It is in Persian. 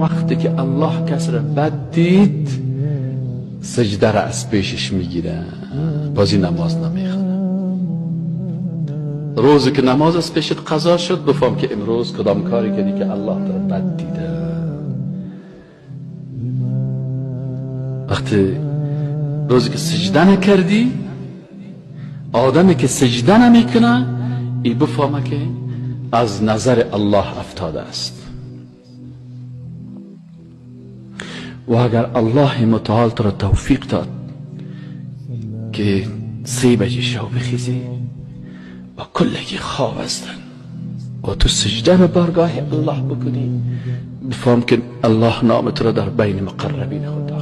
وقتی که الله کس را بد دید سجده را از پیشش میگیره، بازی نماز نمیخونه. روزی که نماز از پیشت قضا شد بفهم که امروز کدام کاری کردی که الله تو را بد دیده. وقتی روزی که سجده نکردی، آدمی که سجده نمیکنه ای بفهمه که از نظر الله افتاده است. و اگر الله متعال تو را توفیق داد که 3 بجه شب بخیزی و کلگی خواب هستن و تو سجده به بارگاه الله بکنی، بفهم که الله نام تو را در بین مقربین خود